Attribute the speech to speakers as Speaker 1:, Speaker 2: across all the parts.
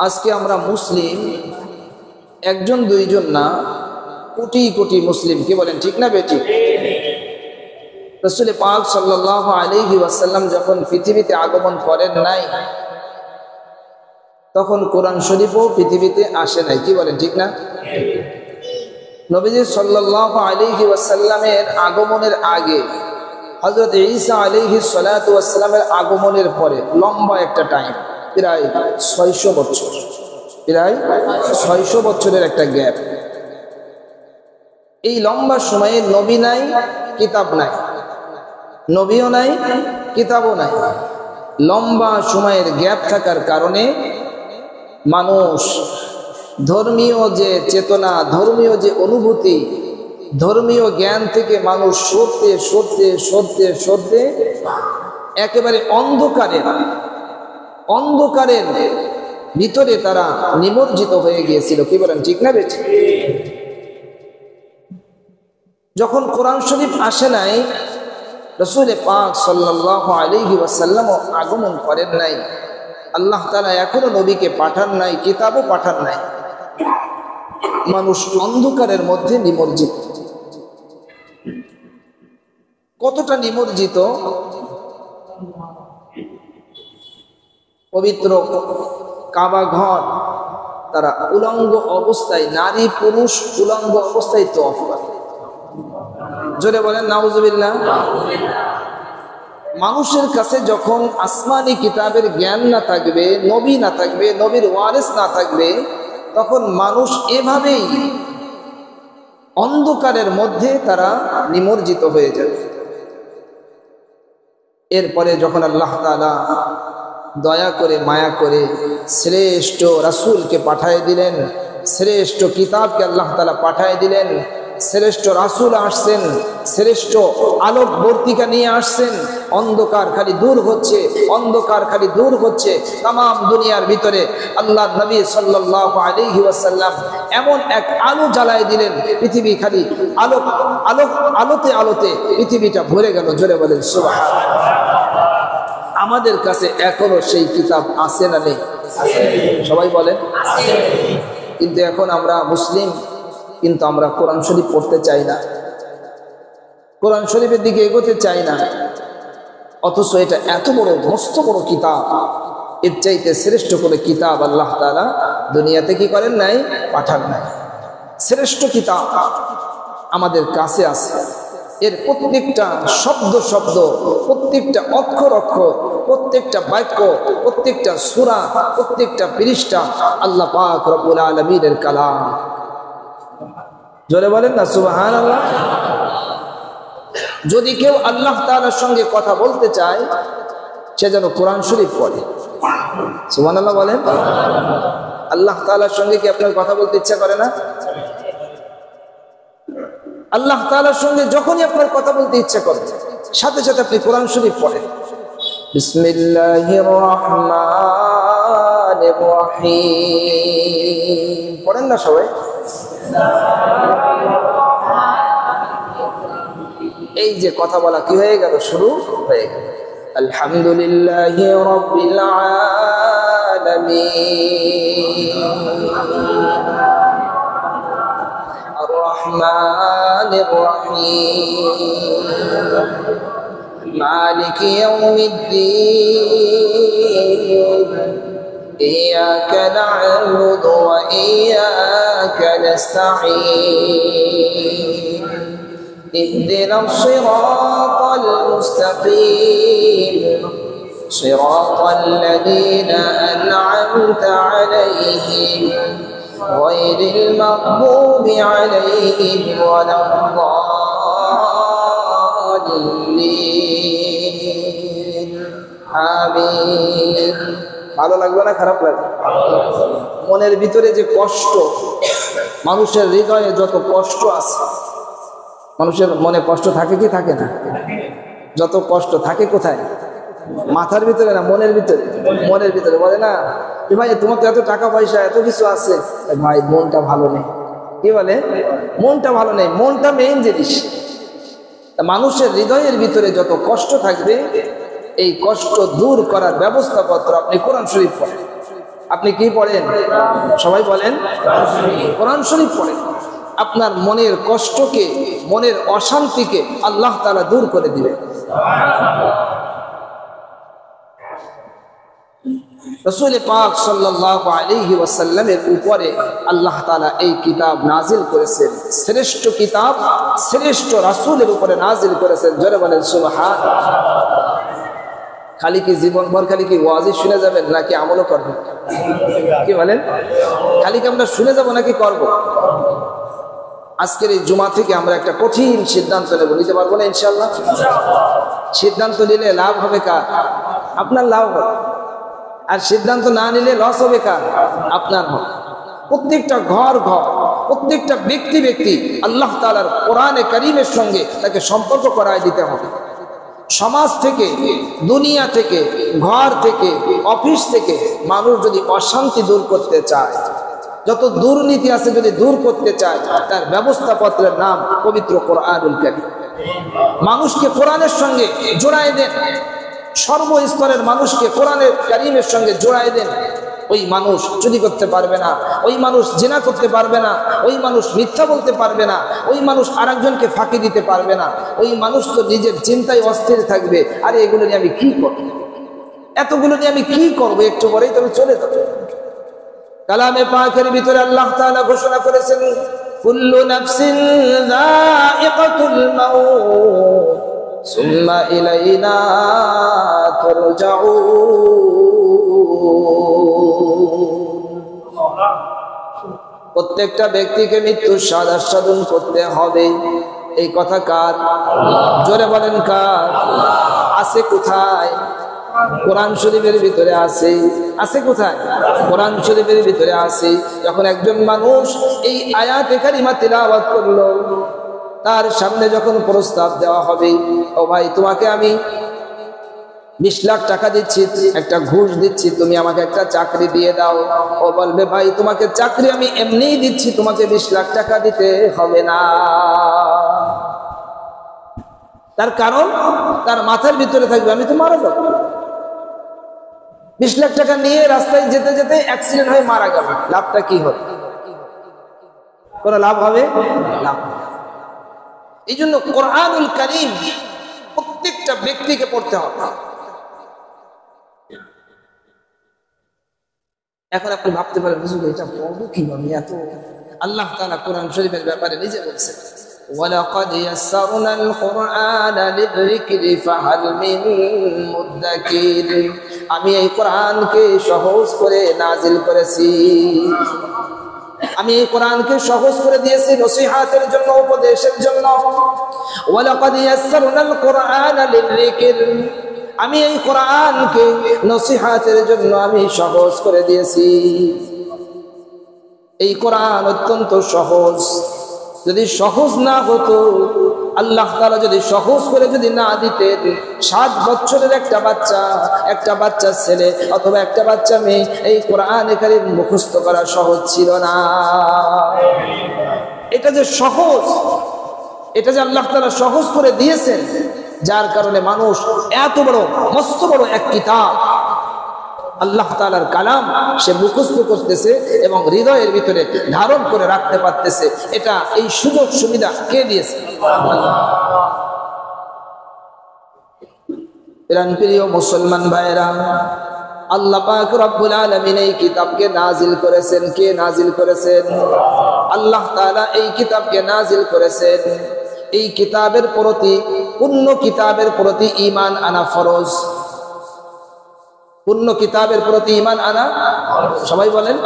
Speaker 1: আজকে আমরা মুসলিম একজন দুইজন না, কোটি কোটি মুসলিম। কি বলেন, ঠিক না বেটি? রাসূল পাক সাল্লাল্লাহু আলাইহি ওয়াসাল্লাম যখন পৃথিবীতে আগমন করেন নাই, তখন কোরআন শরীফও পৃথিবীতে আসে নাই। কি বলেন, ঠিক না? নবীজি সাল্লাল্লাহু আলাইহি ওয়াসাল্লামের আগমনের আগে হযরত ঈসা আলাইহিস সালাতু ওয়াস সালামের আগমনের পরে লম্বা একটা টাইম, প্রায় 600 বছর, প্রায় 600 বছরের একটা গ্যাপ। এই লম্বা সময়ে নবী নাই, কিতাব নাই, নবীও নাই, কিতাবও নাই। লম্বা সময়ের গ্যাপ থাকার কারণে মানুষ ধর্মীয় যে চেতনা, ধর্মীয় যে অনুভূতি, ধর্মীয় জ্ঞান থেকে মানুষ সরতে সরতে সরতে সরতে একেবারে অন্ধকারের ভিতরে তারা নিমজ্জিত হয়ে গিয়েছিল। কি বলেন, ঠিক না বেটি? যখন কোরআন শরীফ আসে নাই, রাসূল পাক সাল্লাল্লাহু আলাইহি ওয়াসাল্লাম আগমন করেন নাই, আল্লাহ তাআলা এখনো নবীকে পাঠান নাই, কিতাবও পাঠান নাই, মানুষ অন্ধকারের মধ্যে নিমজ্জিত। কতটা নিমজ্জিত? পবিত্র কাবা ঘর তারা উলঙ্গ অবস্থায়, নারী পুরুষ উলঙ্গ অবস্থায় তওয়াফ করে। জোরে বলেন নাউজুবিল্লাহ। মানুষের কাছে যখন আসমানি কিতাবের জ্ঞান না থাকবে, নবী না থাকবে, নবীর ওয়ারিস না থাকবে, তখন মানুষ এভাবেই অন্ধকারের মধ্যে তারা নিমজ্জিত হয়ে যাবে। এরপরে যখন আল্লাহ তাআলা দয়া করে মায়া করে শ্রেষ্ঠ রাসূলকে পাঠিয়ে দিলেন, শ্রেষ্ঠ কিতাবকে আল্লাহ তাআলা পাঠিয়ে দিলেন, শ্রেষ্ঠ রাসূল আসছেন, শ্রেষ্ঠ আলোকবর্তিকা নিয়ে আসছেন, অন্ধকার খালি দূর হচ্ছে, অন্ধকার খালি দূর হচ্ছে। তাম দুনিয়ার ভিতরে আল্লাহ নবী সাল্লাল্লাহু আলাইহি ওয়াসাল্লাম এমন এক আলো জ্বালায় দিলেন, পৃথিবী খালি আলোতে আলোতে পৃথিবীটা ভরে গেল। জোরে বলেন সুবহানাল্লাহ। আমাদের কাছে এখনো সেই কিতাব আছে না নেই? সবাই বলেন আছে। কিন্তু এখন আমরা মুসলিম, কিন্তু আমরা কোরআন শরীফ পড়তে চাই না, কোরআন শরীফের দিকে এগোতে চাই না। অথচ এটা এত বড় মস্ত বড় কিতাব, এর চাইতে শ্রেষ্ঠ করে কিতাব আল্লাহ তাআলা দুনিয়াতে কি করেন নাই, পাঠান নাই। শ্রেষ্ঠ কিতাব আমাদের কাছে আছে। এর প্রত্যেকটা শব্দ শব্দ, প্রত্যেকটা অক্ষর অক্ষর, প্রত্যেকটা বাক্য, প্রত্যেকটা সূরা, প্রত্যেকটা পৃষ্ঠা আল্লাহ পাক রব্বুল আলামিনের কালাম। জোরে বলেন না সুবহানাল্লাহ। যদি কেউ আল্লাহ তাআলার সঙ্গে কথা বলতে চায়, সে যেন কোরআন শরীফ পড়ে। সুবহানাল্লাহ বলেন। আল্লাহ তাআলার সঙ্গে কি আপনার কথা বলতে ইচ্ছা করে না? আল্লাহ তাআলার সঙ্গে যখনই আপনার কথা বলতে ইচ্ছা করে, সাথে সাথে আপনি কোরআন শরীফ পড়েন। বিসমিল্লাহির রহমানির রহিম পড়েন না সবাই? এই যে কথা বলা কি হয়ে গেল, শুরু হয়ে গেল। আলহামদুলিল্লাহি রাব্বিল আলামিন আর রহমানির রহিম মালিকি ইয়াউমিদ্দিন ইয়্যাকা না'বুদু ওয়া ইয়্যাকা নাস্তাঈন اهدنا الصراط المستقيم صراط الذين أنعمت عليهم غير المغضوب عليهم ولا الضالين آمين। ভালো লাগবে না খারাপ লাগবে? মনের ভিতরে যে কষ্ট, মানুষের হৃদয়ে যত কষ্ট আছে, মানুষের মনে কষ্ট থাকে কি থাকে না? যত কষ্ট থাকে কোথায়? মাথার ভিতরে না, মনের ভিতরে? মনের ভিতরে। বলে না ভাই তোমার তো এত টাকা পয়সা এত কিছু আছে, ভাই মনটা ভালো নেই। কি বলে? মনটা ভালো নেই। মনটা মেইন জিনিস। মানুষের হৃদয়ের ভিতরে যত কষ্ট থাকবে, এই কষ্ট দূর করার ব্যবস্থাপত্র আপনি কোরআন শরীফ পড়েন। আপনি কি পড়েন? সবাই বলেন কোরআন শরীফ পড়েন। আপনার মনের কষ্টকে, মনের অশান্তিকে আল্লাহ তাআলা দূর করে দিবেন। রাসূল পাক সাল্লাল্লাহু আলাইহি ওয়াসাল্লামের উপরে আল্লাহ তাআলা এই কিতাব নাজিল করেছেন। শ্রেষ্ঠ কিতাব শ্রেষ্ঠ রাসূলের উপরে নাজিল করেছেন। জোরে বলেন সুবহানাল্লাহ। খালি কি জীবনভর খালি কি ওয়াজি শুনে যাবেন নাকি আমলও করবেন? কি বলেন? খালি কি আমরা শুনে যাব নাকি করব? আজকের এই জুমা থেকে আমরা একটা কঠিন সিদ্ধান্ত নেব, নিতে পারবো না ইনশাআল্লাহ? সিদ্ধান্ত নিলে লাভ হবে কার? আপনার লাভ হবে। আর সিদ্ধান্ত না নিলে লস হবে কার? আপনার হবে। প্রত্যেকটা ঘর ঘর, প্রত্যেকটা ব্যক্তি ব্যক্তি আল্লাহ তাআলার কোরআনে কারীমের সঙ্গে তাকে সম্পর্ক করায় দিতে হবে। সমাজ থেকে, দুনিয়া থেকে, ঘর থেকে, অফিস থেকে মানুষ যদি অশান্তি দূর করতে চায়, যত দুর্নীতি আছে যদি দূর করতে চায়, তার ব্যবস্থাপত্রের নাম পবিত্র কোরআনুল কারীম। মানুষকে কোরআনের সঙ্গে জোড়ায় দেন, সর্বস্তরের মানুষকে কোরআনের কারীমের সঙ্গে জোড়ায় দেন। ওই মানুষ চুরি করতে পারবে না, ওই মানুষ জিনা করতে পারবে না, ওই মানুষ মিথ্যা বলতে পারবে না, ওই মানুষ আরেকজনকে ফাঁকি দিতে পারবে না। ওই মানুষ তো নিজের চিন্তায় অস্থির থাকবে, আরে এগুলো নিয়ে আমি কি করব, এতগুলো নিয়ে আমি কি করব, একটু পরেই তো আমি চলে যাব। কালামে পাকের ভিতরে আল্লাহ তাআলা ঘোষণা করেছেন, কুল্লু নাফসিন যায়িকাতুল মাউত সুম্মা ইলাইনা তুরজাউন। প্রত্যেকটা ব্যক্তিকে মৃত্যুর স্বাদ আস্বাদন করতে হবে। এই কথা কার? জোরে বলেন কার? আছে কোথায়? কোরআন শরীফের ভিতরে আছে। আছে কোথায়? কোরআন শরীফের ভিতরে আছে। যখন একজন মানুষ এই আয়াতে কারিমা তিলাওয়াত করলো, তার সামনে যখন প্রস্তাব দেওয়া হবে, ও ভাই তোমাকে আমি 20 লাখ টাকা দিচ্ছি, একটা ঘুষ দিচ্ছি, তুমি আমাকে একটা চাকরি দিয়ে দাও। ও বলবে ভাই তোমাকে চাকরি আমি এমনিই দিচ্ছি, তোমাকে 20 লাখ টাকা দিতে হবে না। তার কারণ তার মাথার ভিতরে থাকবে আমি তো মারা যাবো। 20 লাখ টাকা নিয়ে রাস্তায় যেতে যেতে অ্যাক্সিডেন্ট হয়ে মারা গেল, লাভটা কি হবে? কোন লাভ হবে? লাভ। এই জন্য কোরআনুল কারীম প্রত্যেকটা ব্যক্তিকে পড়তে হবে। এখন আপনি ভাবতে পারেন হুজুর এটা পড়বো কিভাবে? এত আল্লাহ তাআলা কোরআন শরীফের ব্যাপারে নিজে বলছেন, ওয়ালাকাদ ইয়াসসারনাল কুরআনা লিযিকরি ফাহাল মিন মুদ্দাকির। আমি এই কোরআনকে সহজ করে নাজিল করেছি। আমি এই কোরআনকে সহজ করে দিয়েছি নসিহতের জন্য, উপদেশের জন্য। ওয়ালাকাদ ইয়াসসারনাল কুরআনা লিযিকর। আমি এই কোরআনকে নসিহতের জন্য আমি সহজ করে দিয়েছি। এই কোরআন অত্যন্ত সহজ। যদি সহজ না হতো, আল্লাহ তাআলা যদি সহজ করে যদি না দিতেন, 7 বছরের একটা বাচ্চা ছেলে অথবা একটা বাচ্চা মেয়ে এই কোরআনে কারীম মুখস্থ করা সহজ ছিল না। এটা যে সহজ, এটা যে আল্লাহ তাআলা সহজ করে দিয়েছেন, যার কারণে মানুষ এত বড় মস্ত বড় এক কিতাব আল্লাহ তাআলার কালাম সে মুখস্থ করতেছে এবং হৃদয়ের ভিতরে ধারণ করে রাখতে পারতেছে। এটা এই সুযোগ সুবিধা কে দিয়েছে? প্রিয় মুসলমান ভাইরা, আল্লাহ পাক রব্বুল আলামিন এই কিতাবকে নাজিল করেছেন। কে নাজিল করেছেন? আল্লাহ তাআলা এই কিতাবকে নাজিল করেছেন। এই কিতাবের প্রতি, পূর্ণ কিতাবের প্রতি ঈমান আনা ফরজ। পূর্ণ কিতাবের প্রতি ঈমান আনা, সবাই বলেন,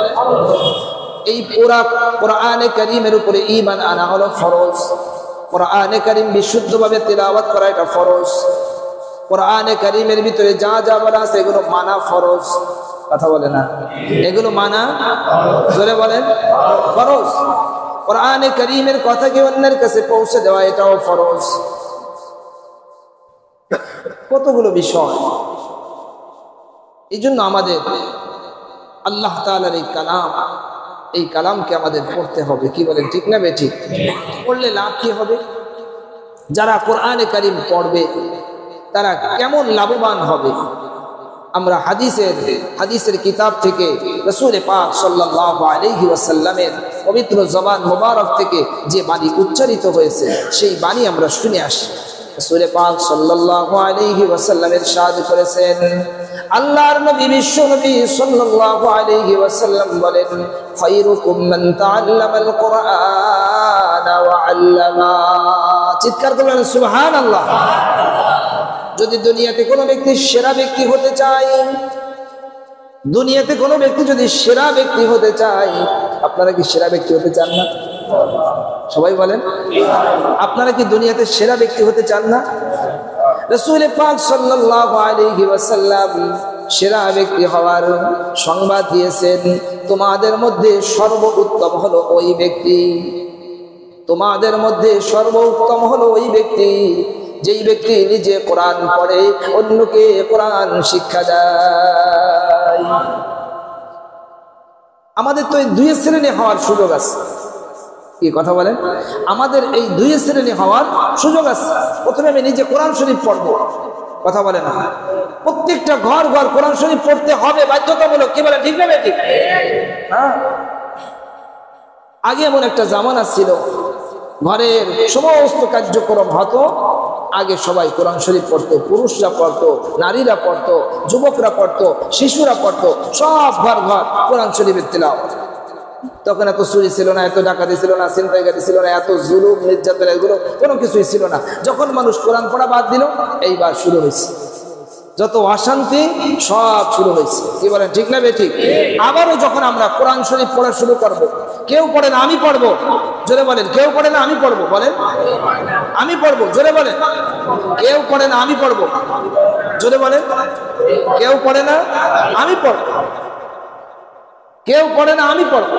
Speaker 1: এই পুরা কোরআনে কারীমের উপরে ঈমান আনা হলো ফরজ। কোরআনে কারীম বিশুদ্ধভাবে তিলাওয়াত করা এটা ফরজ। কোরআনে কারীমের ভিতরে যা যা বলা আছে এগুলো মানা ফরজ। কথা বলে না? এগুলো মানা, জোরে বলেন, ফরজ। কোরআনে কারীমের কথা কি অন্যের কাছে পৌঁছে দেওয়া এটাও ফরজ। কতগুলো বিষয়। এই জন্য আমাদের আল্লাহ তাআলার এই কালামকে আমাদের পড়তে হবে। কি বলেন, ঠিক না বেঠিক? পড়লে লাভ কি হবে? যারা কোরআনে কারীম পড়বে তারা কেমন লাভবান হবে? আমরা হাদিসের কিতাব থেকে রাসূল পাক সাল্লাল্লাহু আলাইহি ওয়াসাল্লামের পবিত্র জবান মোবারক থেকে যে বাণী উচ্চারিত হয়েছে সেই বাণী আমরা শুনে আসি। রাসূল পাক সাল্লাল্লাহু আলাইহি ওয়াসাল্লাম ইরশাদ করেছেন, আল্লাহর নবী বিশ্ব নবী সাল্লাল্লাহু আলাইহি ওয়াসাল্লাম বলেন, খায়রুকুম মান তাআল্লামাল কুরআনা ওয়া আল্লামা। চিৎকার করে বলেন সুবহানাল্লাহ। যদি দুনিয়াতে কোনো ব্যক্তি সেরা ব্যক্তি হতে চায়, দুনিয়াতে কোনো ব্যক্তি যদি সেরা ব্যক্তি হতে চায়, আপনারা কি সেরা ব্যক্তি হতে চান না? সবাই বলেন, আপনারা কি দুনিয়াতে সেরা ব্যক্তি হতে চান না? রাসূল পাক সাল্লাল্লাহু আলাইহি ওয়াসাল্লাম সেরা ব্যক্তি হওয়ার সংবাদ দিয়েছেন। তোমাদের মধ্যে সর্বোত্তম হলো ওই ব্যক্তি, তোমাদের মধ্যে সর্বোত্তম হলো ওই ব্যক্তি যেই ব্যক্তি নিজে কোরআন পড়ে, অন্যকে কোরআন শিক্ষা দেয়। আমাদের তো এই দুই শ্রেণী হওয়ার সুযোগ আছে। কি কথা বলেন? আমাদের এই দুই শ্রেণী হওয়ার সুযোগ আছে। প্রথমে আমি নিজে কোরআন শরীফ পড়বো, কথা বলে না, প্রত্যেকটা ঘর ঘর কোরআন শরীফ পড়তে হবে, বাধ্যতামূলক। কি বলেন, ঠিক না ঠিক? হ্যাঁ, আগে এমন একটা জামানা ছিল, ঘরের সমস্ত কার্যক্রম হতো, আগে সবাই কোরআন শরীফ পড়তো, পুরুষরা পড়তো, নারীরা পড়তো, যুবকরা পড়তো, শিশুরা পড়তো, সব ঘর ঘর কোরআন শরীফের তিলাওয়াত। তখন এত চুরি ছিল না, এত ডাকাতি ছিল না, ছিনতাইকারী ছিল না, এত জুলুম নির্যাতন এগুলো কোনো কিছুই ছিল না। যখন মানুষ কোরআন পড়া বাদ দিল, এইবার শুরু হয়েছে যত অশান্তি, সব শুরু হয়েছে। কি বলেন, ঠিক না ঠিক? আবারও যখন আমরা কোরআন শরীফ পড়া শুরু করব, কেউ পড়ে না আমি পড়বো, জোরে বলেন। কেউ পড়ে না আমি পড়বো, বলেন আমি পড়বো, জোরে বলেন। কেউ পড়ে না আমি পড়বো, জোরে বলেন। কেউ পড়ে না আমি পড়বো, কেউ পড়ে না আমি পড়বো।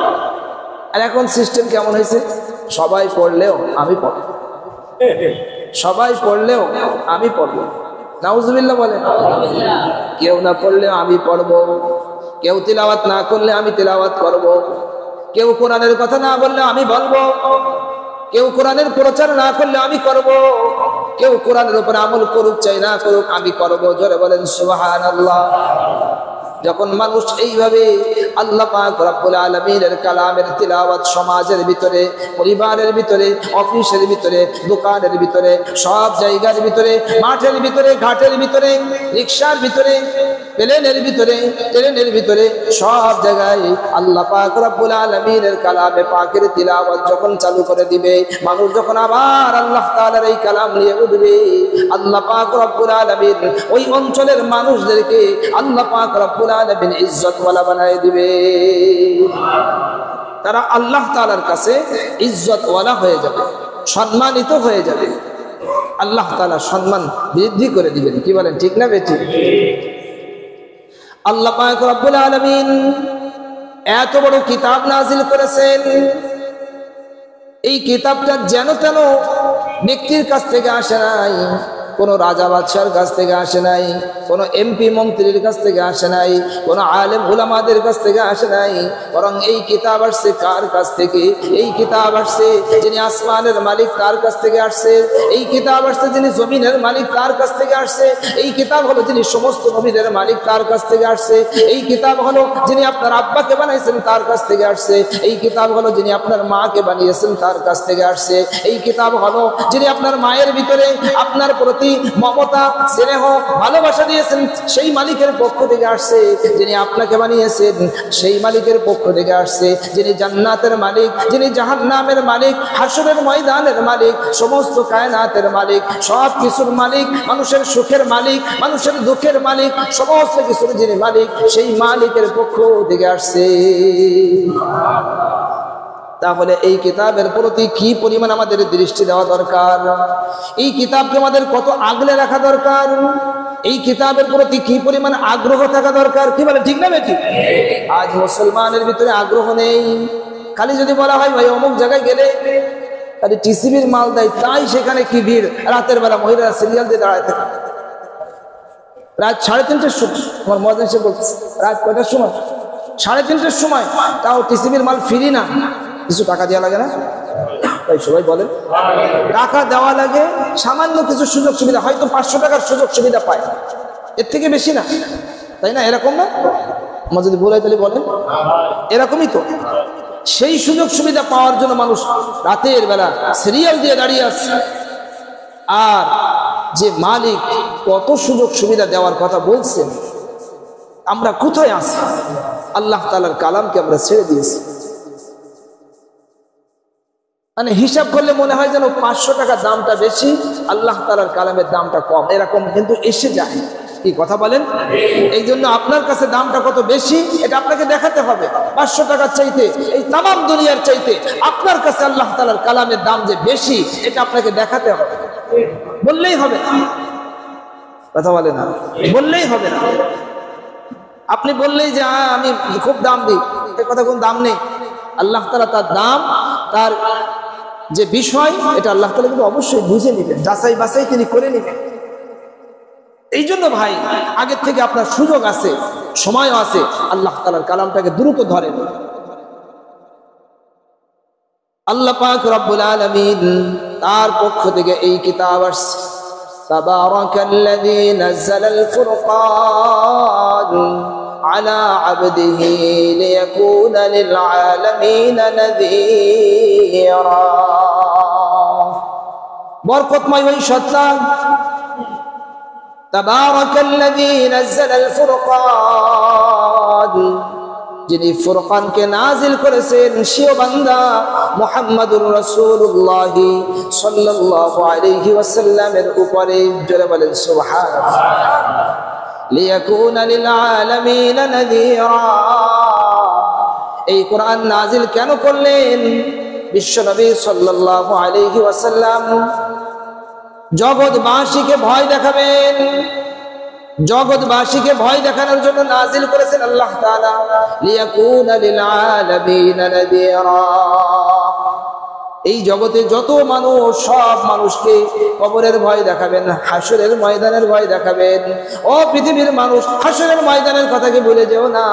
Speaker 1: আর এখন সিস্টেম কেমন হয়েছে, সবাই পড়লেও আমি পড়বো, সবাই পড়লেও আমি পড়বো। নাউজুবিল্লাহ বলেন। কেউ না পড়লেও আমি পড়বো, কেউ তিলাওয়াত না করলে আমি তিলাওয়াত করব, কেউ কোরআনের কথা না বললে আমি বলবো, কেউ কোরআনের প্রচার না করলে আমি করব, কেউ কোরআনের উপর আমল করুক চাই না করুক আমি করব। জোরে বলেন সুবহানাল্লাহ। যখন মানুষ এইভাবে আল্লাহ পাক রব্বুল আলামিনের কালামের তিলাওয়াত সমাজের ভিতরে, পরিবারের ভিতরে, অফিসের ভিতরে, দোকানের ভিতরে, সব জায়গার ভিতরে, মাঠের ভিতরে, ঘাটের ভিতরে, রিকশার ভিতরে, প্লেনের ভিতরে, ট্রেনের ভিতরে, সব জায়গায় আল্লাহ পাক রব্বুল আলামিনের কালামে পাকের তিলাওয়াত যখন চালু করে দিবে, মানুষ যখন আবার আল্লাহ তাআলার এই কালাম নিয়ে উঠবে, আল্লাহ পাক রব্বুল আলামিন ওই অঞ্চলের মানুষদেরকে আল্লাহ পাক রব্বুল আলামিন ইজ্জতওয়ালা বানায় দিবে। তারা আল্লাহ তাআলার কাছে ইজ্জতওয়ালা হয়ে যাবে, সম্মানিত হয়ে যাবে। আল্লাহ তাআলা সম্মান বৃদ্ধি করে দিবেন। কি বলেন, ঠিক না বেঠিক? আল্লাহ পাক রব্বুল আলামিন এত বড় কিতাব নাজিল করেছেন, এই কিতাবটা যেন তেন ব্যক্তির কাছ থেকে আসে নাই, কোনো রাজা বাদশার কাছ থেকে আসে নাই, কোনো এমপি মন্ত্রীর কাছ থেকে আসে নাই, কোনো আলেম উলামাদের কাছ থেকে আসে নাই, বরং এই কিতাব আসছে কার কাছ থেকে? এই কিতাব আসছে যিনি আসমানের মালিক তার কাছ থেকে আসছে, এই কিতাব আসছে যিনি জমিনের মালিক তার কাছ থেকে আসছে, এই কিতাব হলো যিনি সমস্ত নবীদের মালিক তার কাছ থেকে আসছে, এই কিতাব হলো যিনি আপনার আব্বাকে বানাইছেন তার কাছ থেকে আসছে, এই কিতাব হলো যিনি আপনার মাকে বানিয়েছেন তার কাছ থেকে আসছে, এই কিতাব হলো যিনি আপনার মায়ের ভিতরে আপনার প্রতি মমতা, স্নেহ, ভালোবাসা দিয়েছেন সেই মালিকের পক্ষ থেকে আসছে, যিনি আপনাকে বানিয়েছেন সেই মালিকের পক্ষ থেকে আসছে, যিনি জান্নাতের মালিক, যিনি জাহান্নামের মালিক, হাসরের ময়দানের মালিক, সমস্ত কায়নাতের মালিক, সব কিছুর মালিক, মানুষের সুখের মালিক, মানুষের দুঃখের মালিক, সমস্ত কিছুর যিনি মালিক, সেই মালিকের পক্ষ থেকে আসছে। তাহলে এই কিতাবের প্রতি কি পরিমাণ আমাদের দৃষ্টি দেওয়া দরকার, এই কিতাবকে আমাদের কত আগলে রাখা দরকার, এই কিতাবের প্রতি কি পরিমাণ আগ্রহ থাকা দরকার। কি বলে, ঠিক না বেটি? আজ মুসলমানের ভিতরে আগ্রহ নেই। খালি যদি বলা হয় ভাই অমুক জায়গায় গেলে খালি টিসিবির মাল দেয়, তাই সেখানে কি ভিড়। রাতের বেলা মহিলারা সিরিয়াল দিয়ে দাঁড়ায় থাকে, রাত 3:30টার সময়। আমার মহাজন সে বলছে রাত কয়টার সময়? 3:30টার সময়। তাও টিসিবির মাল ফ্রি না, কিছু টাকা দেওয়া লাগে না? তাই সবাই বলেন টাকা দেওয়া লাগে, সামান্য কিছু সুযোগ সুবিধা, হয়তো 500 টাকার সুযোগ সুবিধা পায়, এর থেকে বেশি না। তাই না? এরকম না? আমার যদি ভুল হয় তাহলে বলেন, এরকমই তো। সেই সুযোগ সুবিধা পাওয়ার জন্য মানুষ রাতের বেলা সিরিয়াল দিয়ে দাঁড়িয়ে আসছে। আর যে মালিক কত সুযোগ সুবিধা দেওয়ার কথা বলছেন, আমরা কোথায় আছি? আল্লাহ তাআলার কালামকে আমরা ছেড়ে দিয়েছি। মানে হিসাব করলে মনে হয় যেন 500 টাকা দামটা বেশি, আল্লাহ তাআলার কালামের দামটা কম, এরকম কিন্তু এসে যায়। কি কথা বলেন? এই জন্য আপনার কাছে দামটা কত বেশি এটা আপনাকে দেখাতে হবে। 500 টাকার চাইতে, এই তামাম দুনিয়ার চাইতে আপনার কাছে আল্লাহ তাআলার কালামের দাম যে বেশি, এটা আপনাকে দেখাতে হবে। বললেই হবে না, কথা বলে না, বললেই হবে না। আপনি বললেই যে আমি খুব দাম দিই, এ কথা কোনো দাম নেই। আল্লাহ তাআলা তার দাম, তার যে বিষয়, এটা আল্লাহ তাআলা কিন্তু অবশ্যই বুঝে নেবেন, যাচাই বাছাই তিনি করে নেবেন। এই জন্য ভাই, আগের থেকে আপনার সুযোগ আছে, সময়ও আছে, আল্লাহ তাআলার কালামটাকে দ্রুত ধরেন। আল্লাহ পাক রব্বুল আলামিন তার পক্ষ থেকে এই কিতাব আসছে। তাবারাকাল্লাযী নাযালাল ফুরকান আলা আবদিহি লিয়াকুনা লিল আলামিন নাযীরা। বরকতময় ওই সত্তা, তাবারাকাল্লাযী নাযালাল ফুরকান, যিনি ফুরকানকে নাজিল করেছেন, সেও বান্দা মুহাম্মাদুর রাসূলুল্লাহ সাল্লাল্লাহু আলাইহি ওয়াসাল্লামের উপরে। জোরে বলেন সুবহানাল্লাহ। লিয়াকুনা লিল আলামিন নাযীরা। এই কোরআন নাজিল কেন করলেন? বিশ্বনবী সাল্লাল্লাহু আলাইহি ওয়াসাল্লাম জগৎবাসীকে ভয় দেখাবেন। জগৎবাসীকে ভয় দেখানোর জন্য নাজিল করেছেন আল্লাহ তাআলা, লিয়াকুনা লিল আলামিন নাযীরা। এই জগতে যত মানুষ, সব মানুষকে কবরের ভয় দেখাবেন, হাসরের ময়দানের ভয় দেখাবেন। ও পৃথিবীর মানুষ, হাসরের ময়দানের কথাকে ভুলে যেও না।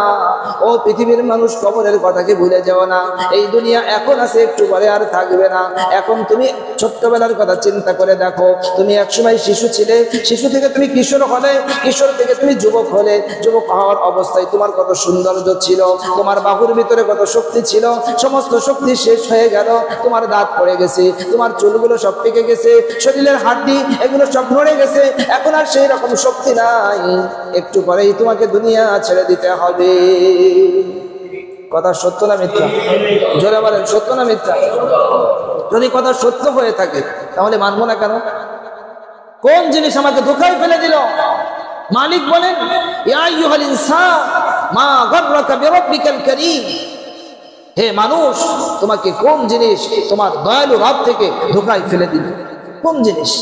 Speaker 1: ও পৃথিবীর মানুষ, কবরের কথাকে ভুলে যেও না। এই দুনিয়া এখন আছে, একটু পরে আর থাকবে না। এখন তুমি ছোট্টবেলার কথা চিন্তা করে দেখো। তুমি একসময় শিশু ছিলে, শিশু থেকে তুমি কিশোর হলে, কিশোর থেকে তুমি যুবক হলে। যুবক হওয়ার অবস্থায় তোমার কত সৌন্দর্য ছিল, তোমার বাহুর ভিতরে কত শক্তি ছিল। সমস্ত শক্তি শেষ হয়ে গেল, তোমার দাঁত পড়ে গেছে, তোমার চুলগুলো সব পেকে গেছে, শরীরের হাড্ডি এগুলো সব নড়ে গেছে। এখন আর সেই রকম শক্তি নাই। একটু পরেই তোমাকে দুনিয়া ছেড়ে দিতে হবে। কথা সত্য না মিথ্যা? জোরে বলেন, সত্য না মিথ্যা? যদি কথা সত্য হয়ে থাকে তাহলে মানবো না কেন? কোন জিনিস আমাকে ধোঁকায় ফেলে দিল? মালিক বলেন, ইয়া আইয়ুহাল ইনসান মা গাররাকা বিরাব্বিকাল কারীম। হে মানুষ, তোমাকে কোন জিনিস তোমার দয়ালু রব থেকে ধোঁকায় ফেলে দিল? কোন জিনিস?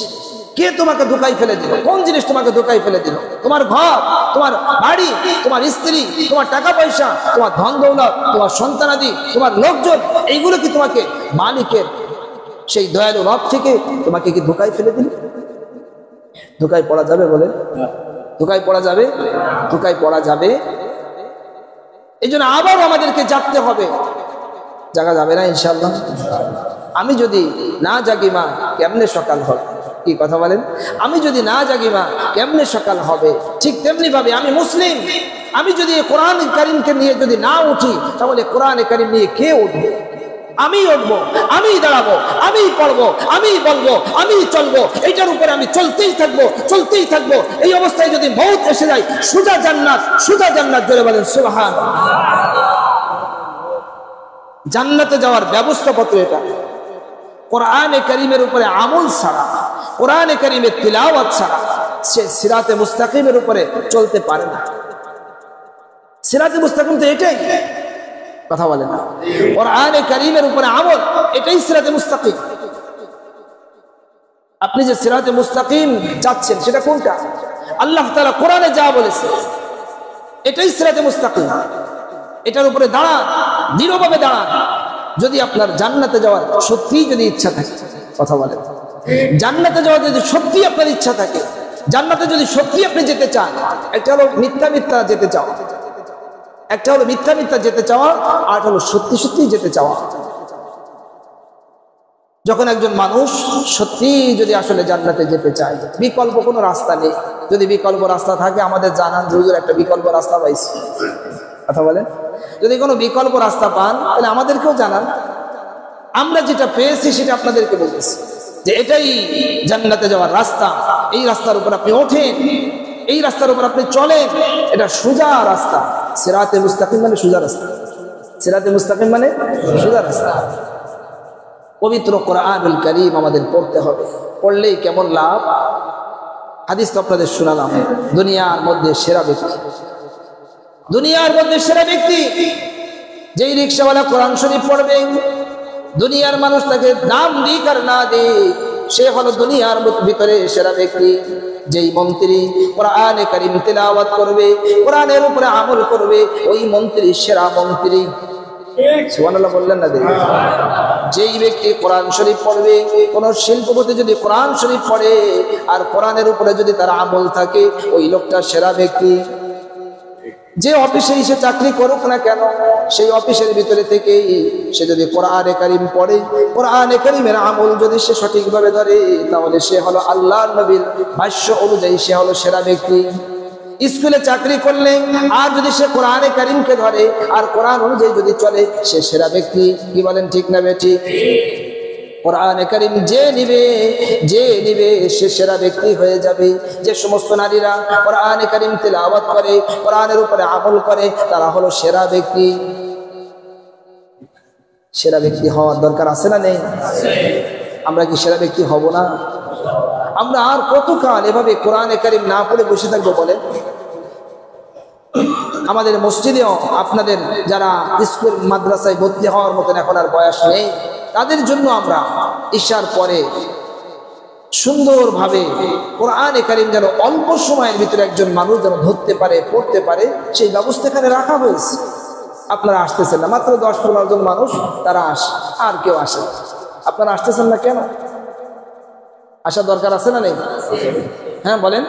Speaker 1: কে তোমাকে ধোঁকায় ফেলে দিল? কোন জিনিস তোমাকে ধোঁকায় ফেলে দিল? তোমার ঘর, তোমার বাড়ি, তোমার স্ত্রী, তোমার টাকা পয়সা, তোমার ধন দৌলত, তোমার সন্তানাদি, তোমার লোকজন, এইগুলো কি তোমাকে মালিকের সেই দয়ালু রব থেকে তোমাকে কি ধোঁকায় ফেলে দিল? ধোঁকায় পড়া যাবে? বলে ধোঁকায় পড়া যাবে? ধোঁকায় পড়া যাবে। এই জন্য আবারও আমাদেরকে জাগতে হবে। জাগা যাবে না ইনশাআল্লাহ? আমি যদি না জাগি মা, কেমনে সকাল হবে? কি কথা বলেন? আমি যদি না জাগি মা, কেমনে সকাল হবে? ঠিক তেমনি ভাবে আমি মুসলিম, আমি যদি কোরআন কারীমকে নিয়ে যদি না উঠি, তাহলে কোরআন কারীম নিয়ে কে উঠবে? আমি উঠবো, আমি দাঁড়াবো, আমি পড়বো, আমি বলবো, আমি চলবো। এইটার উপরে আমি চলতেই থাকবো, চলতেই থাকবো। এই অবস্থায় যদি মউত এসে যায়, সোজা জান্নাত, সোজা জান্নাত। জোরে বলেন সুবহানাল্লাহ। জান্নাতে যাওয়ার ব্যবস্থাপত্র এটা। কোরআনে কারীমের উপরে আমল ছাড়া, কোরআনে কারীমের তিলাওয়াত ছাড়া সে সিরাতে মুস্তাকিমের উপরে চলতে পারে না। সিরাতে মুস্তাকিম তো এটাই, কথা বলে না? কোরআনে কারীমের উপরে আমল, এটাই সিরাতে মুস্তাকিম। আপনি যে সিরাতে মুস্তাকিম যাচ্ছেন, সেটা কোনটা? আল্লাহ তাআলা কোরআনে যা বলেছে, এটাই সিরাতে মুস্তাকিম। এটার উপরে দাঁড়ান, দৃঢ়ভাবে দাঁড়ান। যদি আপনার জান্নাতে যাওয়ার সত্যিই যদি ইচ্ছা থাকে, কথা বলেন, জান্নাতে যাওয়ার যদি সত্যি আপনার ইচ্ছা থাকে, জান্নাতে যদি সত্যি আপনি যেতে চান, একটা হলো মিথ্যা মিথ্যা যেতে চাওয়া, একটা হলো মিথ্যা মিথ্যা যেতে চাওয়া, আর হলো সত্যি সত্যি যেতে চাওয়া। যখন একজন মানুষ সত্যি যদি আসলে জান্নাতে যেতে চায়, বিকল্প কোনো রাস্তা নেই। যদি বিকল্প রাস্তা থাকে আমাদের জানান যে হুজুর একটা বিকল্প রাস্তা পাইছি, কথা বলেন। যদি কোনো বিকল্প রাস্তা পান তাহলে আমাদেরকেও জানান। আমরা যেটা পেয়েছি সেটা আপনাদেরকে বলতেছি যে এটাই জান্নাতে যাওয়ার রাস্তা। এই রাস্তার উপর আপনি ওঠেন, এই রাস্তার উপর আপনি চলেন, এটা সোজা রাস্তা। সিরাতে মুস্তাকিম মানে সোজা রাস্তা। সিরাতে মুস্তাকিম মানে সোজা রাস্তা। পবিত্র কোরআনুল কারীম আমাদের পড়তে হবে। পড়লেই কেমন লাভ, হাদিস তো আপনাদের শোনালাম। দুনিয়ার মধ্যে সেরা ব্যক্তি, দুনিয়ার মধ্যে সেরা ব্যক্তি যেই রিকশাওয়ালা কোরআন শরীফ পড়বে, দুনিয়ার মানুষ তাকে নাম দিক আর না দিক, সে হলো দুনিয়ার ভিতরে সেরা ব্যক্তি। যেই মন্ত্রী কোরআনে কারীম তেলাওয়াত করবে, কোরআনের উপরে আমল করবে, ওই মন্ত্রী সেরা মন্ত্রী। সুবহানাল্লাহ বললেন না? দেখি, যেই ব্যক্তি কোরআন শরীফ পড়বে, কোন শিল্পপতি যদি কোরআন শরীফ পড়ে আর কোরআনের উপরে যদি তার আমল থাকে, ওই লোকটা সেরা ব্যক্তি। যে অফিসে এসে চাকরি করুক না কেন, সেই অফিসের ভিতরে থেকেই সে যদি কোরআনে কারীম পড়ে, কোরআনে কারীমের আমল যদি সে সঠিকভাবে ধরে, তাহলে সে হলো আল্লাহর নবীর ভাষ্য অনুযায়ী সে হলো সেরা ব্যক্তি। স্কুলে চাকরি করলে আর যদি সে কোরআনে কারীমকে ধরে আর কোরআন অনুযায়ী যদি চলে, সে সেরা ব্যক্তি। কি বলেন, ঠিক না বেঠিক? কোরআনে কারীম যে নিবে সে সেরা ব্যক্তি হয়ে যাবে। যে সমস্ত নারীরা কোরআনে কারীম তেলাওয়াত করে, কোরআনের উপরে আমল করে, তারা হলো সেরা ব্যক্তি। সেরা ব্যক্তি হওয়ার দরকার আছে না নেই? আমরা কি সেরা ব্যক্তি হব না? আমরা আর কতকাল এভাবে কোরআনে কারীম না পড়ে বসে থাকবো বলেন? আমাদের মসজিদেও আপনাদের যারা স্কুল মাদ্রাসায় ভর্তি হওয়ার মতন এখন আর বয়স নেই, তাদের জন্য আমরা ইশার পরে সুন্দরভাবে কোরআনে কারীম যেন অল্প সময়ের ভিতরে একজন মানুষ যেন ধরতে পারে, পড়তে পারে, সেই ব্যবস্থা এখানে রাখা হয়েছে। আপনারা আসতেছেন না, মাত্র 10-15 জন মানুষ তারা আসে, আর কেউ আসে। আপনারা আসতেছেন না কেন? আসার দরকার আছে না নেই? হ্যাঁ বলেন।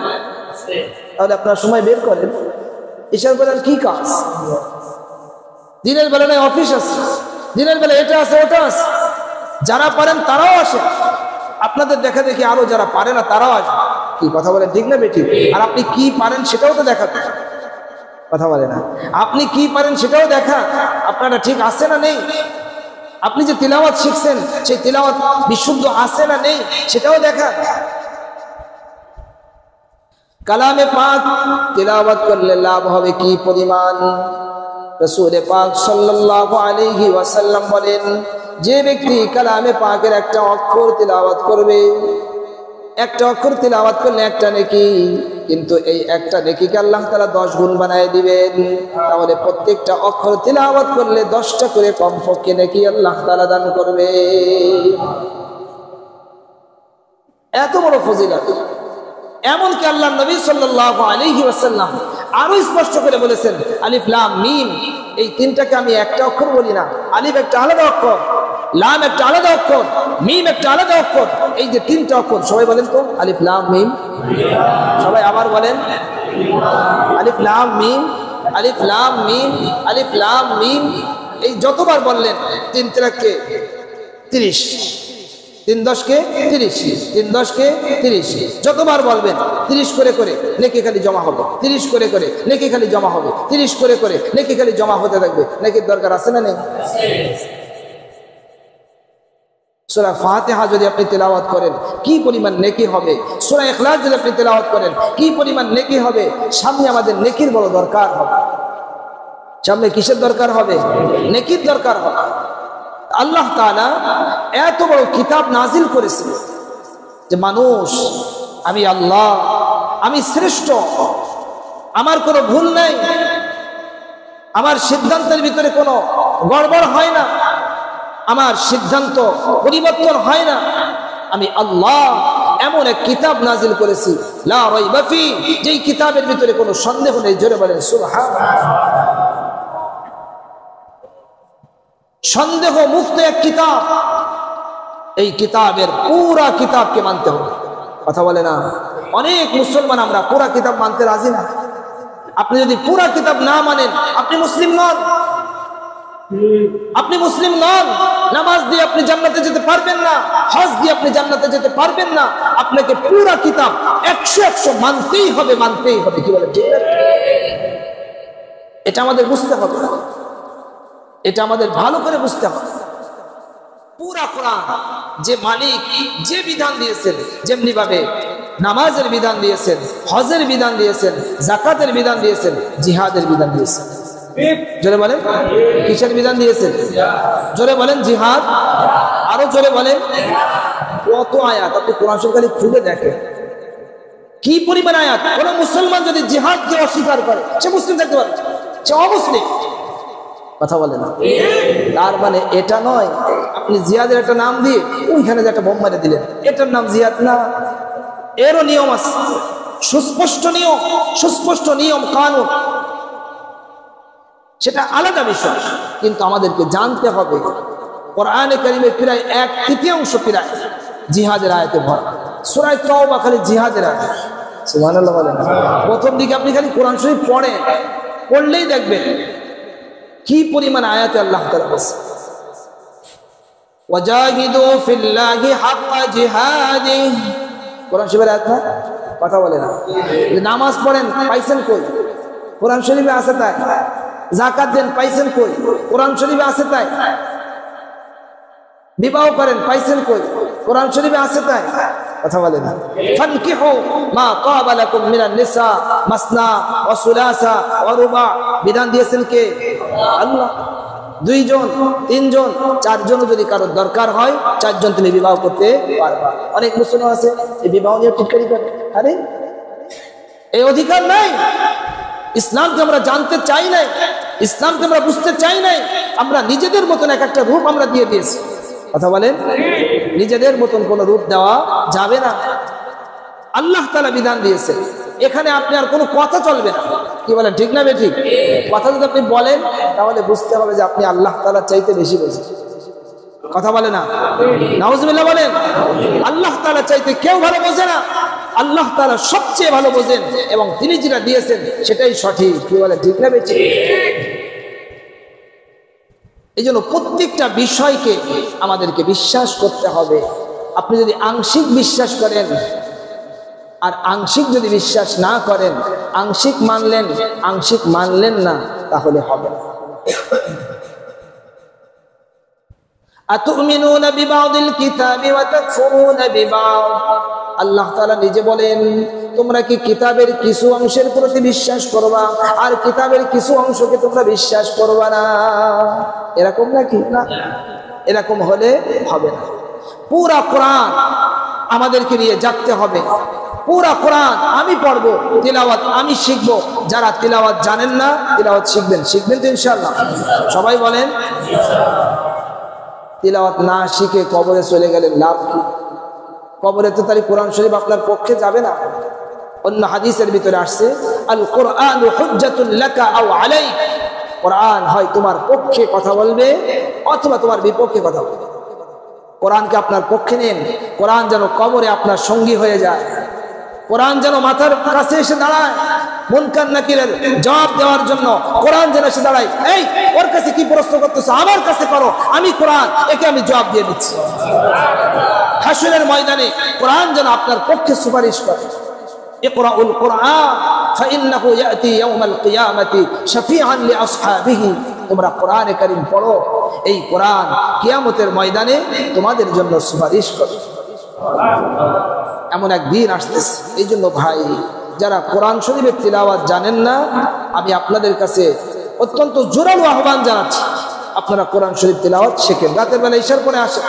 Speaker 1: তাহলে আপনারা সময় বের করেন। ইশার বেলার কি কাজ? দিনের বেলা নয়, অফিস আছে, দিনের বেলা এটা আছে ওটা আছে। যারা পারেন তারাও আসে, আপনাদের দেখা দেখি আরো যারা পারে না তারাও আসে। কি কথা বলেন, ঠিক না বেঠিক? আর আপনি কি পারেন সেটাও তো দেখাতে, কথা বলে না? আপনি কি পারেন সেটাও দেখা। আপনারা ঠিক আছে না নেই? আপনি যে তিলাওয়াত শিখছেন সেই তিলাওয়াত বিশুদ্ধ আছে না নেই সেটাও দেখা। কালামে পাক তিলাওয়াত করলে লাভ হবে কি পরিমাণ। রাসূল পাক সাল্লাল্লাহু আলাইহি ওয়াসাল্লাম বলেন, যে ব্যক্তি কালামে পাকের একটা অক্ষর তিলাওয়াত করবে, একটা অক্ষর তিলাওয়াত করলে একটা নেকি, কিন্তু এই একটা নেকিকে আল্লাহ তাআলা 10 গুণ বানায় দিবেন। তাহলে প্রত্যেকটা অক্ষর তিলাওয়াত করলে 10টা করে কমপক্ষে নেকি আল্লাহ তাআলা দান করবে। এত বড় ফজিলত। এমনকি আল্লাহ নবী সাল্লাল্লাহু আলাইহি ওয়াসাল্লাম আরো স্পষ্ট করে বলেছেন, আলিফ লাম মিম, এই তিনটাকে আমি একটা অক্ষর বলি না। আলিফ একটা আলাদা অক্ষর, লাম একটা আলাদা অক্ষর, মিম একটা আলাদা অক্ষর। এই যে তিনটা অক্ষর, সবাই বলেন তো আলিফ লাম মিম। সবাই আবার বলেন আলিফ লাম মিম, আলিফ লাম মিম, আলিফ লাম মিম। এই যতবার বললেন 3 × 30, 3 × 10 = 30, 3 × 10 = 30। যতবার বলবেন 30 করে করে নেকি খালি জমা হবে, 30 করে করে নেকি খালি জমা হবে, 30 করে করে নেকি খালি জমা হতে থাকবে। নেকির দরকার আছে না নেই? সূরা ফাতিহা যদি আপনি তেলাওয়াত করেন কি পরিমাণ নেকি হবে, সূরা ইখলাস যদি আপনি তেলাওয়াত করেন কি পরিমাণ নেকি হবে। সামনে আমাদের নেকির বড় দরকার হবে। সামনে কিসের দরকার হবে? নেকির দরকার হবে। আল্লাহ তাআলা এত বড় কিতাব নাজিল করেছে যে মানুষ, আমি আল্লাহ, আমি শ্রেষ্ঠ, আমার কোনো ভুল নাই, আমার সিদ্ধান্তের ভিতরে কোনো গড়বড় হয় না, আমার সিদ্ধান্ত পরিবর্তন হয় না। আমি আল্লাহ এমন এক কিতাব নাজিল করেছি, লা রাইবা ফি, যেই কিতাবের ভিতরে কোনো সন্দেহ নেই। জোরে বলেন সুবহানাল্লাহ। সন্দেহ মুক্ত এক কিতাব। এই কিতাবের পুরা কিতাবকে মানতে হবে, কথা বলে না? অনেক মুসলমান আমরা পুরা কিতাব মানতে রাজি না। আপনি যদি পুরা কিতাব না মানেন আপনি মুসলিম নন। আপনি মুসলিম নন, নামাজ দিয়ে আপনি জান্নাতে যেতে পারবেন না, হজ দিয়ে আপনি জান্নাতে যেতে পারবেন না। আপনাকে পুরা কিতাব 100 মানতেই হবে, মানতেই হবে। কি বলে? ঠিক আছে, এটা আমাদের বুঝতে হবে, এটা আমাদের ভালো করে বুঝতে হবে। পুরা কোরআন যে মালিক যে বিধান দিয়েছেন, যেমনি ভাবে নামাজের বিধান দিয়েছেন, হজের বিধান দিয়েছেন, যাকাতের বিধান দিয়েছেন, জিহাদের বিধান দিয়েছেন। জোরে বলেন, কিসের বিধান দিয়েছেন? জোরে বলেন, জিহাদ। আরো জোরে বলেন। কত আয়াত আপনি কোরআন শরীফ খালি খুলে দেখেন, কি পরিমাণ আয়াত। কোন মুসলমান যদি জিহাদকে অস্বীকার করে, সে মুসলিম থাকতে পারে, সে অমুসলিম। কথা বলে না? তার মানে এটা নয় আপনি জিহাদের একটা নাম দিয়ে ওইখানে যে একটা বোম মেরে দিলেন, এটার নাম জিহাদ না। এরও নিয়ম আছে, সুস্পষ্ট নিয়ম, সুস্পষ্ট নিয়ম কানুন, সেটা আলাদা বিষয়। কিন্তু আমাদেরকে জানতে হবে কোরআনে কারীমে প্রায় 1/3 প্রায় জিহাদের আয়াতে ভরা। সূরা তাওবা খালি জিহাদের আয়াত। সুবহানাল্লাহ বলেন। প্রথম দিকে আপনি খালি কোরআন শরীফ পড়েন, পড়লেই দেখবেন কি পরিমাণ আয়াতে আল্লাহ তাআলা বলেছেন, ওয়াজাহিদু ফিল্লাহি হাক্কা জিহাদিহি। কোরআন শরীফের আয়াত না? কথা বলে না। নামাজ পড়েন, পাইছেন কই? কোরআন শরীফে আছে তাই। যাকাত দেন, পাইছেন কই? কোরআন শরীফে আছে তাই। বিবাহ করেন, পাইছেন কই? কোরআন শরীফে আছে তাই। কথা বলে না। ফানকিহু মা তাবা লাকুম মিনান নিসা মাসনা ওয়া সুলাসা ওয়া রুবা। বিধান দিয়েছেন কে? আল্লাহ। 2 জন, 3 জন, 4 জন যদি কারোর দরকার হয় 4 জন তুমি বিবাহ করতে পারবা। অনেক মুসলমান আছে এই বিবাহ নিয়ে টিটকারি করে। আরে এই অধিকার নাই। ইসলামকে আমরা জানতে চাই নাই, ইসলামকে আমরা বুঝতে চাই নাই। আমরা নিজেদের মতন একটা রূপ আমরা দিয়ে দিয়েছি। কথা বলেন, নিজেদের মতন কোন রূপ দেওয়া যাবে না। আল্লাহ তাআলা বিধান দিয়েছে, এখানে আপনি আর কোনো কথা চলবে না। কি বলেন, ঠিক না বে ঠিক? কথা যদি আপনি বলেন তাহলে বুঝতে হবে যে আপনি আল্লাহ তাআলার চাইতে বেশি বোঝেন। কথা বলে না? নাউজুবিল্লাহ বলেন। আল্লাহ তাআলার চাইতে কেউ ভালো বোঝে না, আল্লাহ তাআলা সবচেয়ে ভালো বোঝেন এবং তিনি যেটা দিয়েছেন সেটাই সঠিক। কি বলে, ঠিক না বে ঠিক? এই জন্য প্রত্যেকটা বিষয়কে আমাদেরকে বিশ্বাস করতে হবে। আপনি যদি আংশিক বিশ্বাস করেন আর আংশিক যদি বিশ্বাস না করেন, আংশিক মানলেন আংশিক মানলেন না, তাহলে হবে না। আতুমিনুনা বিবাদিল কিতাবি ওয়া তাকফুরুনা বিবাদ। আল্লাহ তাআলা নিজে বলেন, তোমরা কি কিতাবের কিছু অংশের প্রতি বিশ্বাস করবা আর কিতাবের কিছু অংশকে তোমরা বিশ্বাস করবা না? এরকম নাকি? না, এরকম হলে হবে না। পুরা কোরআন আমাদেরকে নিয়ে জাগতে হবে। পুরা কোরআন আমি পড়বো, তিলাওয়াত আমি শিখবো। যারা তিলাওয়াত জানেন না, তিলাওয়াত শিখবেন। শিখবেন তো ইনশাআল্লাহ? সবাই বলেন। তিলাওয়াত না শিখে কবরে চলে গেলে লাভ কি? কবরে তো তাই কোরআন শরীফ আপনার পক্ষে যাবে না। অন্য হাদিসের ভিতরে আসছে, আল কোরআনু হুজ্জাতুন লাকা আও আলাইক। কোরআন হয় তোমার পক্ষে কথা বলবে অথবা তোমার বিপক্ষে কথা বলবে। কোরআনকে আপনার পক্ষে নেন। কোরআন যেন কবরে আপনার সঙ্গী হয়ে যায়। কোরআন যেন মাথার কাছে এসে দাঁড়ায়, মুনকার নাকিরের জবাব দেওয়ার জন্য কোরআন যেন এসে দাঁড়ায়। এই ওর কাছে কি প্রশ্ন করতেছো, আমার কাছে করো, আমি কোরআন, একে আমি জবাব দিয়ে দিচ্ছি। হাসরের ময়দানে কোরআন যেন আপনার পক্ষে সুপারিশ করে। ইকরাউল কোরআন ফাইন্নাহু ইয়াতি ইয়াউমাল কিয়ামাতি শাফিআন লিআসহাবিহি। তোমরা কোরআনে কারীম পড়ো, এই কোরআন কিয়ামতের ময়দানে তোমাদের জন্য সুপারিশ করে। এমন একদিন আসতেছে। এই জন্য ভাই, যারা কোরআন শরীফের তিলাওয়াত জানেন না, আমি আপনাদের কাছে অত্যন্ত জোরালো আহ্বান জানাচ্ছি, আপনারা কোরআন শরীফ তিলাওয়াত শেখেন। রাতের বেলা ইশার পরে আসেন,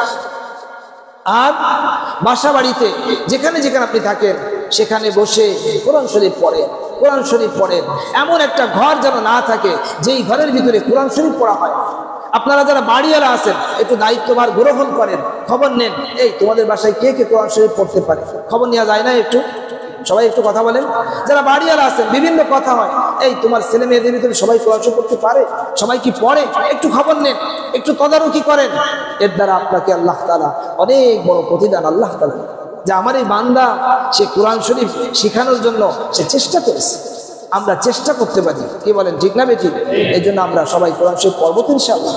Speaker 1: আর বাসা বাড়িতে যেখানে যেখানে আপনি থাকেন সেখানে বসে কোরআন শরীফ পড়েন, কোরআন শরীফ পড়েন। এমন একটা ঘর যেন না থাকে যেই ঘরের ভিতরে কোরআন শরীফ পড়া হয়। আপনারা যারা বাড়িওয়ালা আছেন একটু দায়িত্বভার গ্রহণ করেন, খবর নেন, এই তোমাদের বাসায় কে কে কোরআন শরীফ পড়তে পারে, খবর নেওয়া যায় না? একটু সবাই একটু কথা বলেন। যারা বাড়িওয়ালা আছেন বিভিন্ন কথা হয়, এই তোমার ছেলে মেয়েদের ভিতরে সবাই কোরআন শরীফ পড়তে পারে, সবাই কি পড়ে, একটু খবর নেন, একটু তদারকি করেন। এর দ্বারা আপনাকে আল্লাহ তাআলা অনেক বড় প্রতিদান আল্লাহ তাআলা, যে আমার এই বান্দা সে কোরআন শরীফ শেখানোর জন্য সে চেষ্টা করেছে, আমরা চেষ্টা করতে পারি। কি বলেন, ঠিক না বেঠিক? এই জন্য আমরা সবাই কোরআন শরীফ পড়বো তো ইনশাআল্লাহ।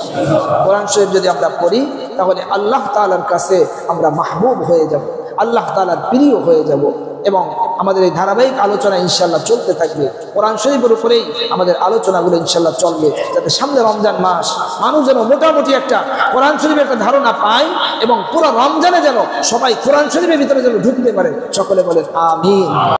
Speaker 1: কোরআন শরীফ যদি আমরা পড়ি তাহলে আল্লাহ তাআলার কাছে আমরা মাহবুব হয়ে যাব, আল্লাহ তাআলার প্রিয় হয়ে যাব। এবং আমাদের এই ধারাবাহিক আলোচনা ইনশাআল্লাহ চলতে থাকবে। কোরআন শরীফের উপরেই আমাদের আলোচনাগুলো ইনশাআল্লাহ চলবে, যাতে সামনে রমজান মাস মানুষ যেন মোটামুটি একটা কোরআন শরীফের একটা ধারণা পায় এবং পুরো রমজানে যেন সবাই কোরআন শরীফের ভিতরে যেন ঢুকতে পারে। সকলে বলেন আমিন।